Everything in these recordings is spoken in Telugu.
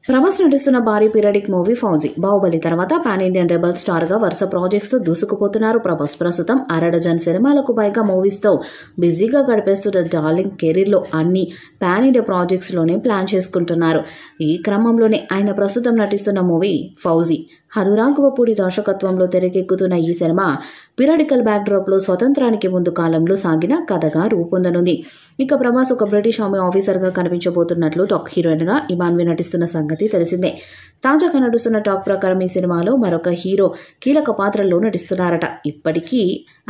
ప్రభాస్ నటిస్తున్న భారీ పీరియడిక్ మూవీ ఫౌజీ. బాహుబలి తర్వాత పాన్ ఇండియన్ రెబల్ స్టార్ గా వరుస ప్రాజెక్ట్స్ తో దూసుకుపోతున్నారు ప్రభాస్. ప్రస్తుతం అరడజన్ సినిమాలకు పైగా మూవీస్ తో బిజీగా గడిపేస్తున్న డార్లింగ్ కెరీర్ లో అన్ని పాన్ ఇండియా ప్రాజెక్ట్స్ లోనే ప్లాన్ చేసుకుంటున్నారు. ఈ క్రమంలోనే ఆయన ప్రస్తుతం నటిస్తున్న మూవీ ఫౌజీ. హనురాఘవపూడి దర్శకత్వంలో తెరకెక్కుతున్న ఈ సినిమా పీరియడికల్ బ్యాక్డ్రాప్ లో స్వతంత్రానికి ముందు కాలంలో సాగిన కథగా రూపొందనుంది. ఇక ప్రభాస్ ఒక బ్రిటిష్ ఆర్మీ ఆఫీసర్ గా కనిపించబోతున్నట్లు టాక్. హీరోయిన్ గా ఇమాన్వి నటిస్తున్న సంగతి తెలిసిందే. తాజాగా నడుస్తున్న టాక్ ప్రకారం ఈ సినిమాలో మరొక హీరో కీలక పాత్రల్లో నటిస్తున్నారట. ఇప్పటికీ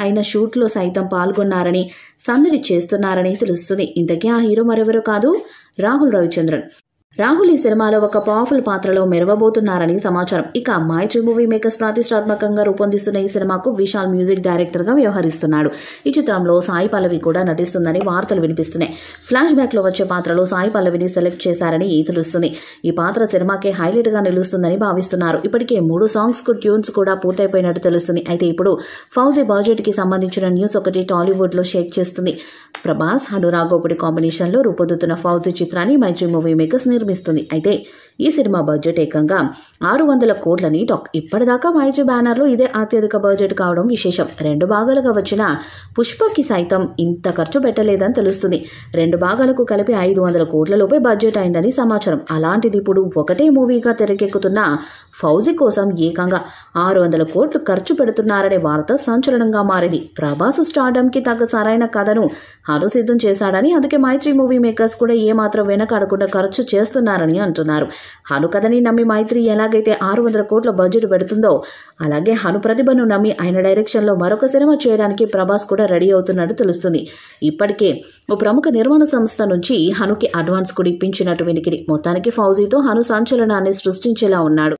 ఆయన షూట్లో సైతం పాల్గొన్నారని, సందడి చేస్తున్నారని తెలుస్తుంది. ఇంతకీ ఆ హీరో మరెవరో కాదు, రాహుల్ రవిచంద్రన్. రాహుల్ ఈ సినిమాలో ఒక పవర్ఫుల్ పాత్రలో మెరవబోతున్నారని సమాచారం. ఇక మైత్రి మూవీ మేకర్స్ ప్రతిష్టాత్మకంగా రూపొందిస్తున్న ఈ సినిమాకు విశాల్ మ్యూజిక్ డైరెక్టర్ గా వ్యవహరిస్తున్నాడు. ఈ చిత్రంలో సాయి పల్లవి కూడా నటిస్తుందని వార్తలు వినిపిస్తున్నాయి. ఫ్లాష్ బ్యాక్ లో వచ్చే పాత్రలో సాయి పల్లవిని సెలెక్ట్ చేశారని తెలుస్తుంది. ఈ పాత్ర సినిమాకే హైలైట్ గా నిలుస్తుందని భావిస్తున్నారు. ఇప్పటికే 3 సాంగ్స్ కు ట్యూన్స్ కూడా పూర్తయిపోయినట్టు తెలుస్తుంది. అయితే ఇప్పుడు ఫౌజీ బడ్జెట్ కి సంబంధించిన న్యూస్ ఒకటి టాలీవుడ్ లో షేక్ చేస్తుంది. ప్రభాస్ హనురాఘవపూడి కాంబినేషన్ లో రూపొందుతున్న ఫౌజీ చిత్రాన్ని మైత్రి మూవీ మేకర్స్ నిర్మిస్తుంది. అయితే ఈ సినిమా బడ్జెట్ ఏకంగా 600 కోట్లని టాక్. ఇప్పటిదాకా మైత్రి బ్యానర్ లో ఇదే అత్యధిక బడ్జెట్ కావడం విశేషం. 2 భాగాలుగా వచ్చిన పుష్పకి సైతం ఇంత ఖర్చు పెట్టలేదని తెలుస్తుంది. 2 భాగాలకు కలిపి 500 కోట్ల లోపే బడ్జెట్ అయిందని సమాచారం. అలాంటిది ఇప్పుడు ఒకటే మూవీగా తెరకెక్కుతున్న ఫౌజీ కోసం ఏకంగా 600 కోట్లు ఖర్చు పెడుతున్నారనే వార్త సంచలనంగా మారింది. ప్రభాస్ స్టార్డమ్ కి తగ్గ సరైన కథను హను సిద్ధం చేశాడని, అందుకే మైత్రి మూవీ మేకర్స్ కూడా ఏమాత్రం వెనకాడకుండా ఖర్చు చేస్తున్నారని అంటున్నారు. హను కథని నమ్మి మైత్రి ఎలాగైతే 600 కోట్ల బడ్జెట్ పెడుతుందో, అలాగే హను ప్రతిభను నమ్మి ఆయన డైరెక్షన్ లో మరొక సినిమా చేయడానికి ప్రభాస్ కూడా రెడీ అవుతున్నట్టు తెలుస్తుంది. ఇప్పటికే ఓ ప్రముఖ నిర్మాణ సంస్థ నుంచి హనుకి అడ్వాన్స్ కూడా ఇప్పించినట్టు వినికిడి. మొత్తానికి ఫౌజీతో హను సంచలనాన్ని సృష్టించేలా ఉన్నాడు.